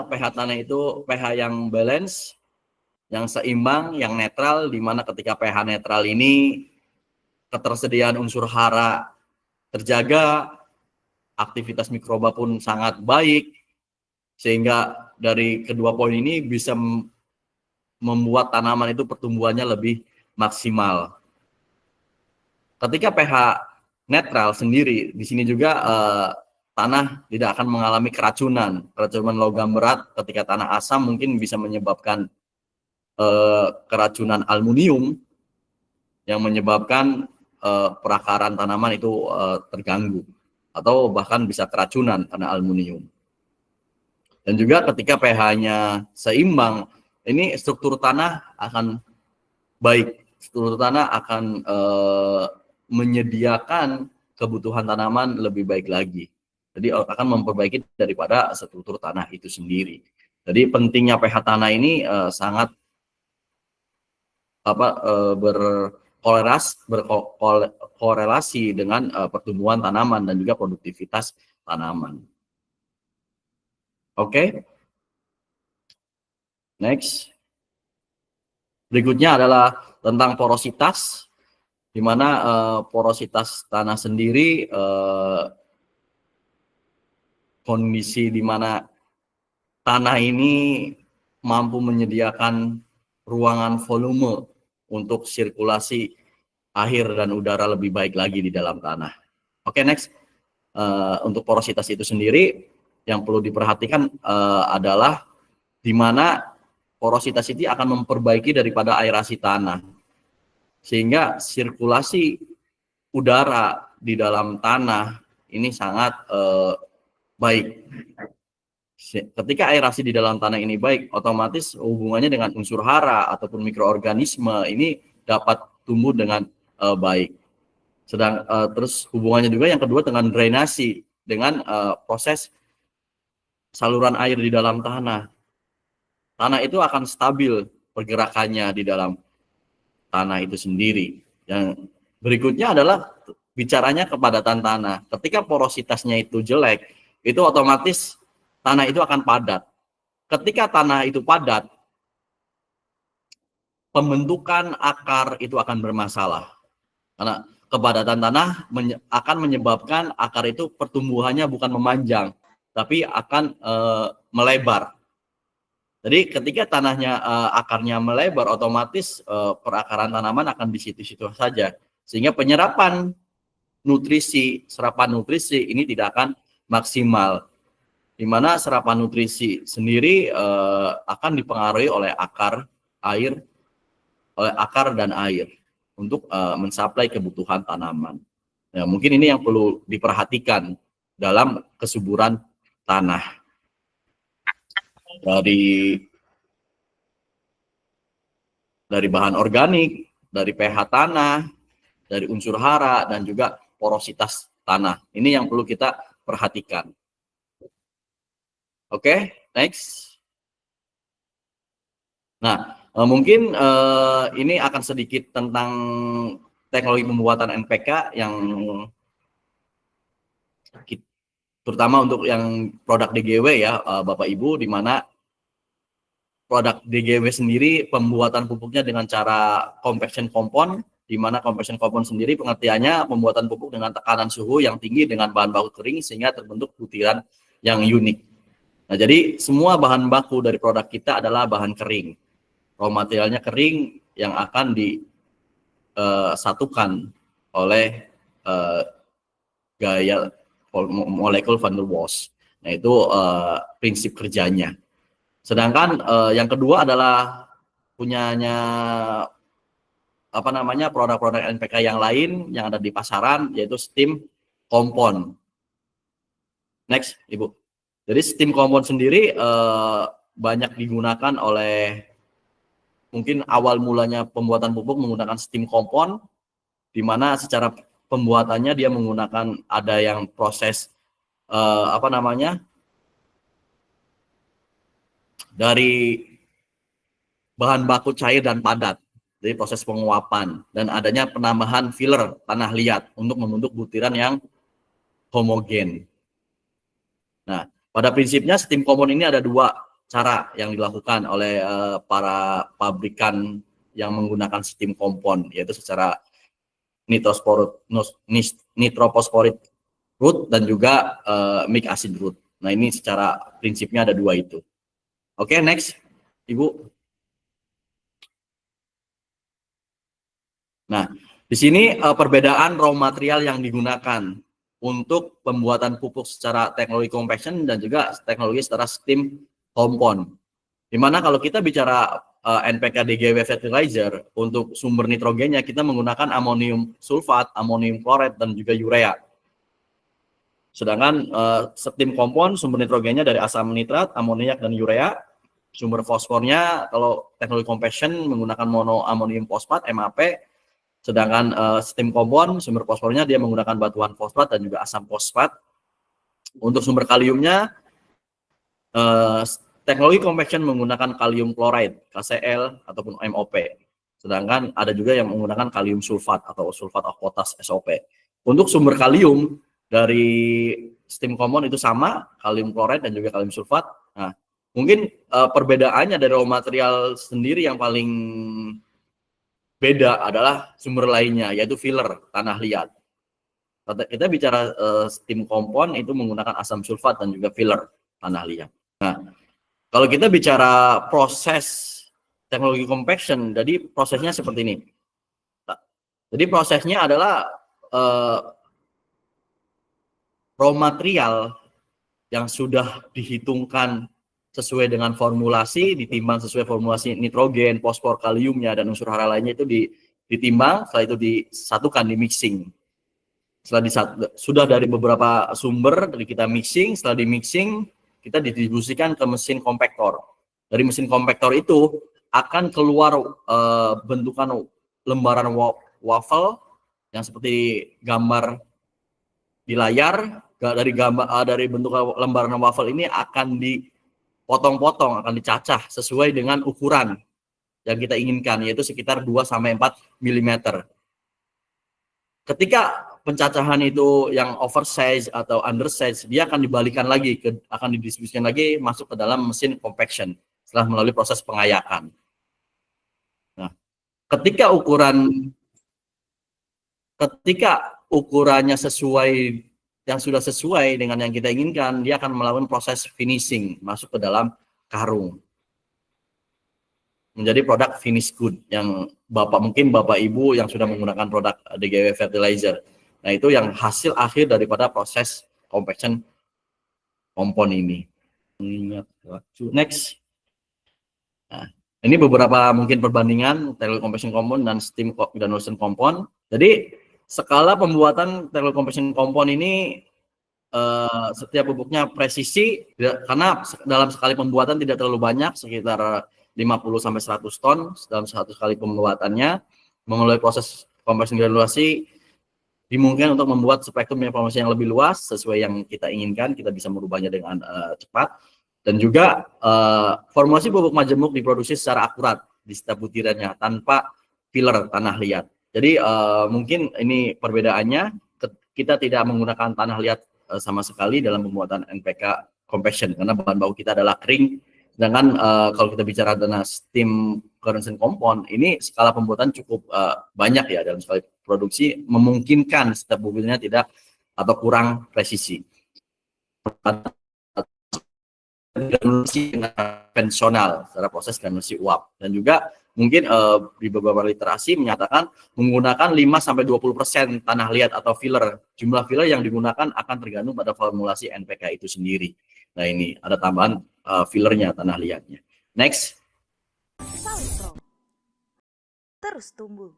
pH tanah itu pH yang balance, yang seimbang, yang netral, di mana ketika pH netral ini ketersediaan unsur hara terjaga, aktivitas mikroba pun sangat baik, sehingga dari kedua poin ini bisa membuat tanaman itu pertumbuhannya lebih maksimal. Ketika pH netral sendiri, di sini juga tanah tidak akan mengalami keracunan logam berat. Ketika tanah asam mungkin bisa menyebabkan keracunan aluminium yang menyebabkan perakaran tanaman itu terganggu atau bahkan bisa keracunan karena aluminium. Dan juga ketika pH-nya seimbang, ini struktur tanah akan baik. Struktur tanah akan menyediakan kebutuhan tanaman lebih baik lagi. Jadi akan memperbaiki daripada struktur tanah itu sendiri. Jadi pentingnya pH tanah ini sangat berkorelasi dengan pertumbuhan tanaman dan juga produktivitas tanaman. Oke. Next. Berikutnya adalah tentang porositas, di mana porositas tanah sendiri kondisi di mana tanah ini mampu menyediakan ruangan volume untuk sirkulasi air dan udara lebih baik lagi di dalam tanah. Oke, next. Untuk porositas itu sendiri yang perlu diperhatikan adalah di mana porositas itu akan memperbaiki daripada aerasi tanah, sehingga sirkulasi udara di dalam tanah ini sangat baik. Ketika aerasi di dalam tanah ini baik, otomatis hubungannya dengan unsur hara ataupun mikroorganisme ini dapat tumbuh dengan baik. Terus hubungannya juga yang kedua dengan drainasi, dengan proses saluran air di dalam tanah. Tanah itu akan stabil pergerakannya di dalam tanah itu sendiri. Yang berikutnya adalah bicaranya kepadatan tanah. Ketika porositasnya itu jelek, itu otomatis tanah itu akan padat. Ketika tanah itu padat, pembentukan akar itu akan bermasalah. Karena kepadatan tanah akan menyebabkan akar itu pertumbuhannya bukan memanjang, tapi akan melebar. Jadi ketika tanahnya akarnya melebar, otomatis perakaran tanaman akan di situ-situ saja, sehingga penyerapan serapan nutrisi ini tidak akan maksimal, di mana serapan nutrisi sendiri akan dipengaruhi oleh akar dan air untuk mensuplai kebutuhan tanaman. Nah, mungkin ini yang perlu diperhatikan dalam kesuburan tanah. Dari bahan organik, dari pH tanah, dari unsur hara, dan juga porositas tanah. Ini yang perlu kita perhatikan. Oke, next. Nah, mungkin ini akan sedikit tentang teknologi pembuatan NPK yang terutama untuk yang produk DGW ya, Bapak Ibu, di mana produk DGW sendiri pembuatan pupuknya dengan cara compaction compound, di mana compaction compound sendiri pengertiannya pembuatan pupuk dengan tekanan suhu yang tinggi dengan bahan baku kering sehingga terbentuk butiran yang unik. Nah, jadi semua bahan baku dari produk kita adalah bahan kering. Raw materialnya kering yang akan disatukan oleh gaya molekul van der Waals. Nah, itu prinsip kerjanya. Sedangkan yang kedua adalah punyanya produk-produk NPK yang lain yang ada di pasaran, yaitu steam compound. Next, Ibu. Jadi steam compound sendiri banyak digunakan oleh, mungkin awal mulanya pembuatan pupuk menggunakan steam compound, di mana secara pembuatannya dia menggunakan ada yang proses dari bahan baku cair dan padat, jadi proses penguapan, dan adanya penambahan filler tanah liat untuk membentuk butiran yang homogen. Nah, pada prinsipnya steam compound ini ada dua cara yang dilakukan oleh para pabrikan yang menggunakan sistem kompon, yaitu secara nitroposporit route dan juga mic acid route. Nah, ini secara prinsipnya ada dua itu. Oke, next, Ibu. Nah, di sini perbedaan raw material yang digunakan untuk pembuatan pupuk secara teknologi compaction dan juga teknologi secara steam kompon. Dimana kalau kita bicara NPK DGW fertilizer, untuk sumber nitrogennya kita menggunakan amonium sulfat, amonium klorat, dan juga urea. Sedangkan steam kompon sumber nitrogennya dari asam nitrat, amoniak, dan urea. Sumber fosfornya kalau teknologi compaction menggunakan mono amonium fosfat MAP. Sedangkan steam kompon sumber fosfornya dia menggunakan batuan fosfat dan juga asam fosfat. Untuk sumber kaliumnya teknologi compaction menggunakan kalium chloride KCl ataupun MOP. Sedangkan ada juga yang menggunakan kalium sulfat atau sulfat of potas SOP. Untuk sumber kalium dari steam kompon itu sama, kalium chloride dan juga kalium sulfat. Nah, mungkin perbedaannya dari raw material sendiri yang paling beda adalah sumber lainnya, yaitu filler, tanah liat. Kita bicara steam kompon itu menggunakan asam sulfat dan juga filler, tanah liat. Nah, kalau kita bicara proses teknologi compaction, jadi prosesnya seperti ini. Jadi prosesnya adalah raw material yang sudah dihitungkan sesuai dengan formulasi, ditimbang sesuai formulasi nitrogen, fosfor, kaliumnya, dan unsur hara lainnya itu ditimbang, setelah itu disatukan, di mixing. Sudah dari beberapa sumber, dari kita mixing, setelah di mixing, kita didistribusikan ke mesin kompaktor. Dari mesin kompaktor itu akan keluar bentukan lembaran waffle yang seperti gambar di layar. Dari bentuk lembaran waffle ini akan dipotong-potong, akan dicacah sesuai dengan ukuran yang kita inginkan, yaitu sekitar 2-4 mm. Ketika pencacahan itu yang oversize atau undersize, dia akan dibalikan lagi, akan didistribusikan lagi masuk ke dalam mesin compaction setelah melalui proses pengayakan. Nah, ketika ukurannya sesuai, yang sudah sesuai dengan yang kita inginkan, dia akan melakukan proses finishing, masuk ke dalam karung. Menjadi produk finish good yang mungkin Bapak Ibu yang sudah menggunakan produk DGW fertilizer. Nah, itu yang hasil akhir daripada proses compaction kompon ini. Next. Nah, ini beberapa mungkin perbandingan teknologi compaction kompon dan steam granulation kompon. Jadi skala pembuatan teknologi compaction kompon ini setiap pupuknya presisi, karena dalam sekali pembuatan tidak terlalu banyak, sekitar 50-100 ton dalam satu kali pembuatannya. Melalui proses compaction granulasi dimungkinkan untuk membuat spektrum informasi yang lebih luas sesuai yang kita inginkan. Kita bisa merubahnya dengan cepat, dan juga formulasi pupuk majemuk diproduksi secara akurat di setiap butirannya tanpa filler tanah liat. Jadi mungkin ini perbedaannya, kita tidak menggunakan tanah liat sama sekali dalam pembuatan NPK compaction karena bahan baku kita adalah kering. Sedangkan kalau kita bicara tentang steam granulation kompon, ini skala pembuatan cukup banyak ya dalam sekali produksi, memungkinkan setiap bubuknya tidak atau kurang presisi. Granulasi konvensional secara proses granulasi uap, dan juga mungkin di beberapa literasi menyatakan menggunakan 5-20% tanah liat atau filler. Jumlah filler yang digunakan akan tergantung pada formulasi NPK itu sendiri. Nah, ini ada tambahan fillernya, tanah liatnya. Next. Sawit Pro terus tumbuh.